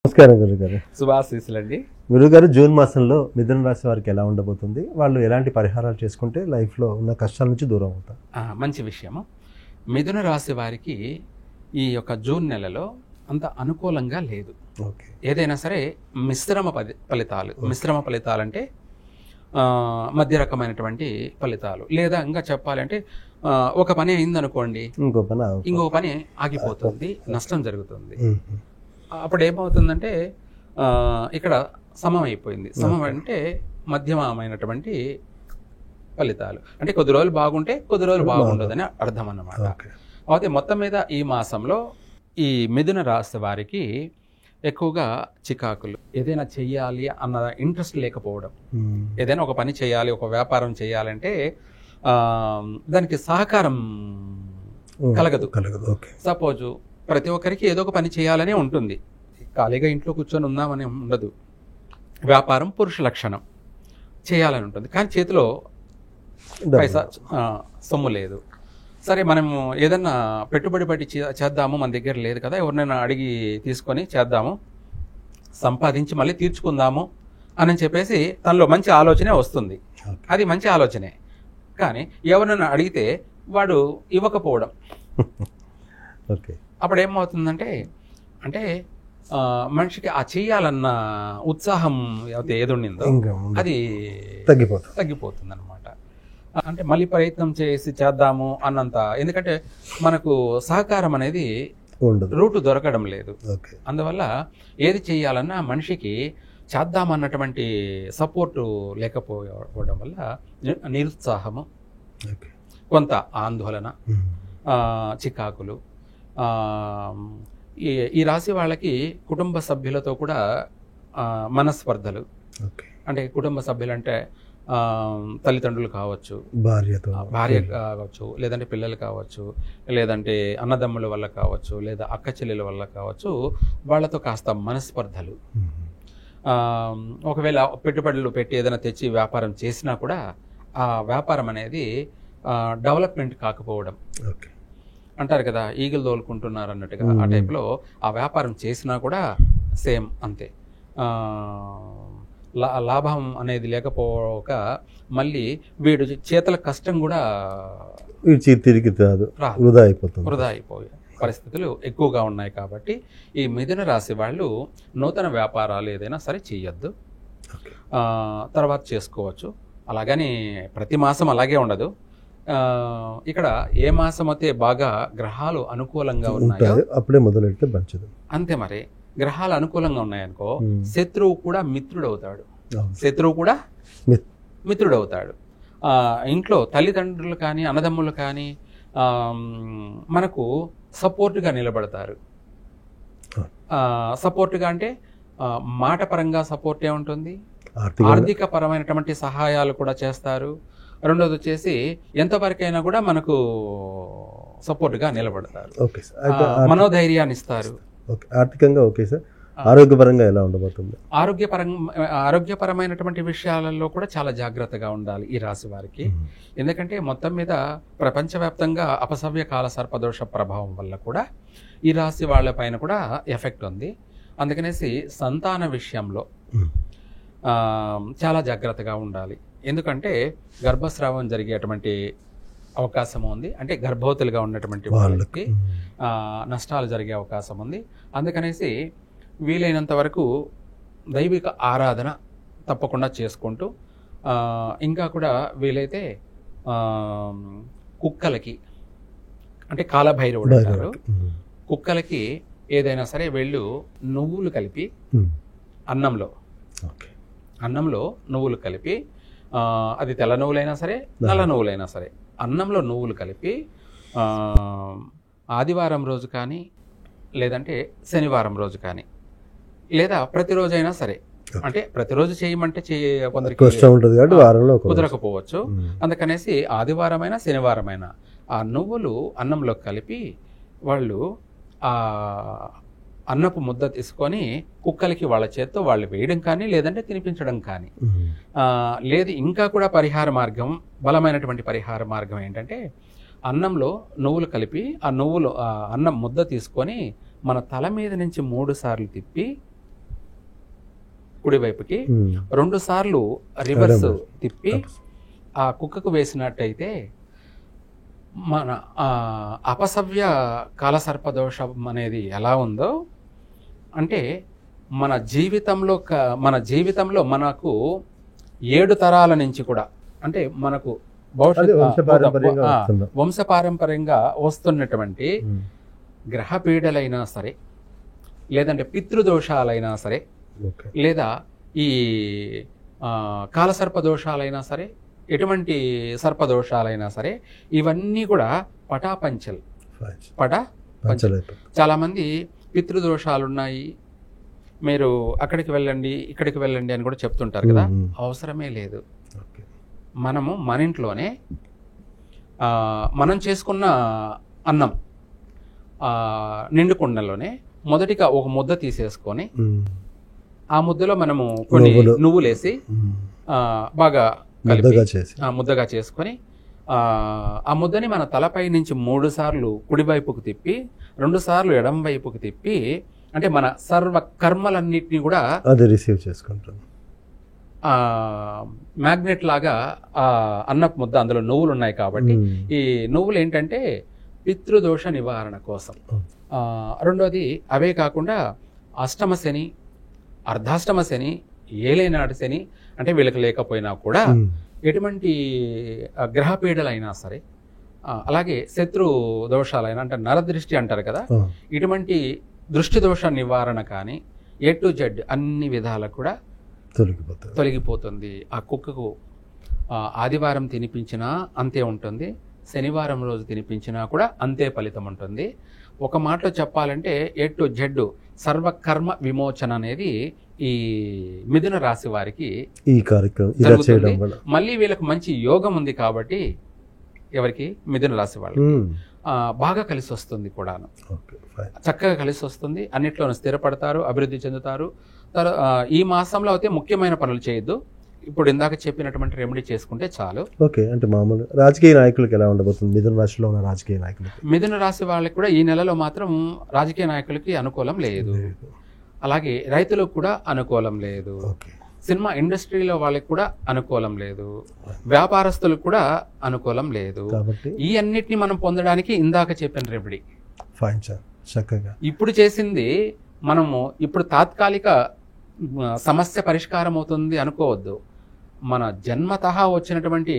నమస్కారం గురుగారు. శుభాశీస్సులండి. గురుగారు, జూన్ మాసంలో మిథున రాశి వారికి ఎలా ఉండబోతుంది? వాళ్ళు ఎలాంటి పరిహారాలు చేసుకుంటే లైఫ్లో ఉన్న కష్టాల నుంచి దూరం అవుతారు? మంచి విషయము. మిథున రాశి వారికి ఈ యొక్క జూన్ నెలలో అంత అనుకూలంగా లేదు. ఓకే. ఏదైనా సరే మిశ్రమ ఫలితాలు. మిశ్రమ ఫలితాలు అంటే మధ్య రకమైనటువంటి ఫలితాలు, లేదా ఇంకా చెప్పాలంటే ఒక పని అయిందనుకోండి, ఇంకో పని ఆగిపోతుంది, నష్టం జరుగుతుంది. అప్పుడు ఏమవుతుందంటే ఇక్కడ సమం అయిపోయింది. సమం అంటే మధ్యమమైనటువంటి ఫలితాలు, అంటే కొద్ది రోజులు బాగుంటే కొద్ది రోజులు బాగుండదని అర్థం అన్నమాట. అయితే మొత్తం మీద ఈ మాసంలో ఈ మిథున రాశి వారికి ఎక్కువగా చికాకులు, ఏదైనా చెయ్యాలి అన్న ఇంట్రెస్ట్ లేకపోవడం, ఏదైనా ఒక పని చేయాలి, ఒక వ్యాపారం చేయాలంటే దానికి సహకారం కలగదు. సపోజు ప్రతి ఒక్కరికి ఏదో ఒక పని చేయాలనే ఉంటుంది, ఖాళీగా ఇంట్లో కూర్చొని ఉందామని ఉండదు. వ్యాపారం పురుష లక్షణం, చేయాలని ఉంటుంది, కానీ చేతిలో పైసా సొమ్ము లేదు. సరే మనము ఏదన్నా పెట్టుబడి పెట్టి చేద్దాము, మన దగ్గర లేదు కదా, ఎవరినైనా అడిగి తీసుకొని చేద్దాము, సంపాదించి మళ్ళీ తీర్చుకుందాము అని చెప్పేసి తనలో మంచి ఆలోచనే వస్తుంది. అది మంచి ఆలోచనే, కానీ ఎవరినైనా అడిగితే వాడు ఇవ్వకపోవడం. అప్పుడు ఏమవుతుందంటే, అంటే మనిషికి ఆ చెయ్యాలన్న ఉత్సాహం ఏది ఉండిందో అది తగ్గిపోతుంది అనమాట. అంటే మళ్ళీ ప్రయత్నం చేసి చేద్దాము అన్నంత, ఎందుకంటే మనకు సహకారం అనేది రూటు దొరకడం లేదు. అందువల్ల ఏది చెయ్యాలన్నా మనిషికి చేద్దామన్నటువంటి సపోర్టు లేకపోవడం వల్ల నిరుత్సాహము, కొంత ఆందోళన, చికాకులు. ఈ రాశి వాళ్ళకి కుటుంబ సభ్యులతో కూడా మనస్పర్ధలు. అంటే కుటుంబ సభ్యులు అంటే తల్లిదండ్రులు కావచ్చు, భార్య కావచ్చు, లేదంటే పిల్లలు కావచ్చు, లేదంటే అన్నదమ్ముల వల్ల కావచ్చు, లేదా అక్క చెల్లెల వల్ల కావచ్చు, వాళ్ళతో కాస్త మనస్పర్ధలు. ఒకవేళ పెట్టుబడులు పెట్టి ఏదైనా తెచ్చి వ్యాపారం చేసినా కూడా ఆ వ్యాపారం అనేది డెవలప్మెంట్ కాకపోవడం. అంటారు కదా, ఈగలు తోలుకుంటున్నారు అన్నట్టుగా, ఆ టైప్లో ఆ వ్యాపారం చేసినా కూడా సేమ్ అంతే. లాభం అనేది లేకపోక మళ్ళీ వీడు చేతుల కష్టం కూడా తిరిగి వృధా అయిపోయే పరిస్థితులు ఎక్కువగా ఉన్నాయి. కాబట్టి ఈ మిథున రాశి వాళ్ళు నూతన వ్యాపారాలు ఏదైనా సరే చేయొద్దు, తర్వాత చేసుకోవచ్చు. అలాగని ప్రతి మాసం అలాగే ఉండదు. ఇక్కడ ఏ మాసం అయితే బాగా గ్రహాలు అనుకూలంగా ఉన్నాయో అప్పుడే మొదలెడితే మంచిది. అంతే. మరి గ్రహాలు అనుకూలంగా ఉన్నాయనుకో, శత్రువు కూడా మిత్రుడవుతాడు, శత్రువు కూడా మిత్రుడవుతాడు. ఇంట్లో తల్లిదండ్రులు కానీ అన్నదమ్ములు కానీ మనకు సపోర్ట్గా నిలబడతారు. సపోర్ట్గా అంటే మాట పరంగా సపోర్టే ఉంటుంది, ఆర్థిక పరమైనటువంటి సహాయాలు కూడా చేస్తారు. రెండోది వచ్చేసి ఎంతవరకైనా కూడా మనకు సపోర్ట్గా నిలబడతారు, మనోధైర్యాన్ని ఇస్తారు. ఆర్థికంగా ఓకే సార్. ఆరోగ్యపరంగా ఎలా ఉండబోతుంది? ఆరోగ్యపరమైనటువంటి విషయాలలో కూడా చాలా జాగ్రత్తగా ఉండాలి ఈ రాశి వారికి. ఎందుకంటే మొత్తం మీద ప్రపంచవ్యాప్తంగా అపసవ్య కాల సర్పదోష ప్రభావం వల్ల కూడా ఈ రాశి వాళ్ళ పైన కూడా ఎఫెక్ట్ ఉంది. అందుకనేసి సంతాన విషయంలో చాలా జాగ్రత్తగా ఉండాలి. ఎందుకంటే గర్భస్రావం జరిగేటువంటి అవకాశం ఉంది, అంటే గర్భవతులుగా ఉన్నటువంటి వాళ్ళకి నష్టాలు జరిగే అవకాశం ఉంది. అందుకనేసి వీలైనంత వరకు దైవిక ఆరాధన తప్పకుండా చేసుకుంటూ, ఇంకా కూడా వీలైతే కుక్కలకి, అంటే కాలభైరవుడు అంటారు, కుక్కలకి ఏదైనా సరే వెళ్ళు నువ్వులు కలిపి అన్నంలో నువ్వులు కలిపి, అది తెల్ల నువ్వులైనా సరే నల్ల నువ్వులైనా సరే, అన్నంలో నువ్వులు కలిపి ఆదివారం రోజు కానీ, లేదంటే శనివారం రోజు కానీ, లేదా ప్రతిరోజైనా సరే, అంటే ప్రతిరోజు చేయమంటే కొందరికి కుదరకపోవచ్చు. అందుకనేసి ఆదివారమైనా శనివారమైనా ఆ నువ్వులు అన్నంలో కలిపి వాళ్ళు ఆ అన్నపు ముద్ద తీసుకొని కుక్కలకి వాళ్ళ చేత్తో వాళ్ళు వేయడం కానీ, లేదంటే తినిపించడం కానీ. లేదు ఇంకా కూడా పరిహార మార్గం, బలమైనటువంటి పరిహార మార్గం ఏంటంటే, అన్నంలో నువ్వులు కలిపి ఆ అన్నం ముద్ద తీసుకొని మన తల మీద నుంచి 3 సార్లు తిప్పి కుడివైపుకి 2 సార్లు రివర్స్ తిప్పి ఆ కుక్కకు వేసినట్టయితే మన అపసవ్య కాలసర్పదోషం అనేది ఎలా ఉందో అంటే మన జీవితంలో మనకు 7 తరాల నుంచి కూడా అంటే మనకు వంశపారంపర్యంగా వస్తున్నటువంటి గ్రహ పీడలైనా సరే, లేదంటే పితృదోషాలైనా సరే, లేదా ఈ కాలసర్పదోషాలైనా సరే, ఎటువంటి సర్పదోషాలైనా సరే, ఇవన్నీ కూడా పటాపంచల్. చాలా మంది పితృదోషాలు ఉన్నాయి, మీరు అక్కడికి వెళ్ళండి ఇక్కడికి వెళ్ళండి అని కూడా చెప్తుంటారు కదా. అవసరమే లేదు. మనము మన ఇంట్లోనే మనం చేసుకున్న అన్నం నిండు కుండలోనే మొదటిగా ఒక ముద్ద తీసేసుకొని ఆ ముద్దలో మనము కొన్ని నువ్వులేసి బాగా ముద్దగా చేసుకొని ఆ ముద్దని మన తలపై నుంచి 3 సార్లు కుడివైపుకు తిప్పి 2 సార్లు ఎడం వైపుకు తిప్పి, అంటే మన సర్వ కర్మలన్నిటినీ కూడా అది రిసీవ్ చేసుకుంటాం. మ్యాగ్నెట్ లాగా ఆ అన్నపు ముద్ద, అందులో నువ్వులు ఉన్నాయి కాబట్టి ఈ నువ్వులు ఏంటంటే పితృదోష నివారణ కోసం. రెండోది అవే కాకుండా అష్టమ శని, అర్ధాష్టమ శని, ఏలేనాటి శని అంటే వీళ్ళకి లేకపోయినా కూడా ఎటువంటి గ్రహ పీడలైనా సరే, అలాగే శత్రు దోషాలైనా అంటే నరదృష్టి అంటారు కదా, ఇటువంటి దృష్టి దోష నివారణ కానీ A to Z అన్ని విధాలకు కూడా తొలగిపోతుంది. ఆ కుక్కకు ఆదివారం తినిపించినా అంతే ఉంటుంది, శనివారం రోజు తినిపించినా కూడా అంతే ఫలితం ఉంటుంది. ఒక మాటలో చెప్పాలంటే A to Z సర్వకర్మ విమోచన అనేది ఈ మిథున రాశి వారికి ఈ కార్యక్రమం మళ్ళీ వీళ్ళకి మంచి యోగం ఉంది కాబట్టి ఎవరికి మిథున రాశి వాళ్ళకి బాగా కలిసి వస్తుంది కూడాను. చక్కగా కలిసి వస్తుంది, అన్నిట్లోనూ స్థిరపడతారు, అభివృద్ధి చెందుతారు. ఈ మాసంలో అయితే ముఖ్యమైన పనులు చేయొద్దు. ఇప్పుడు ఇందాక చెప్పినటువంటి రెమెడీ చేసుకుంటే చాలు. ఓకే, అంటే మామూలు రాజకీయ నాయకులకు ఎలా ఉండబోతుంది? మిథున రాశిలో ఉన్న రాజకీయ నాయకులకి, మిథున రాశి వాళ్ళకి కూడా ఈ నెలలో మాత్రం రాజకీయ నాయకులకి అనుకూలం లేదు. అలాగే రైతులకు కూడా అనుకూలం లేదు. సినిమా ఇండస్ట్రీలో వాళ్ళకి కూడా అనుకూలం లేదు. వ్యాపారస్తులకు కూడా అనుకూలం లేదు. ఈ అన్నిటిని మనం పొందడానికి ఇందాక చెప్పిన రెమెడీ చక్కగా ఇప్పుడు చేసింది మనము ఇప్పుడు తాత్కాలిక సమస్య పరిష్కారం అవుతుంది అనుకోవద్దు. మన జన్మతహా వచ్చినటువంటి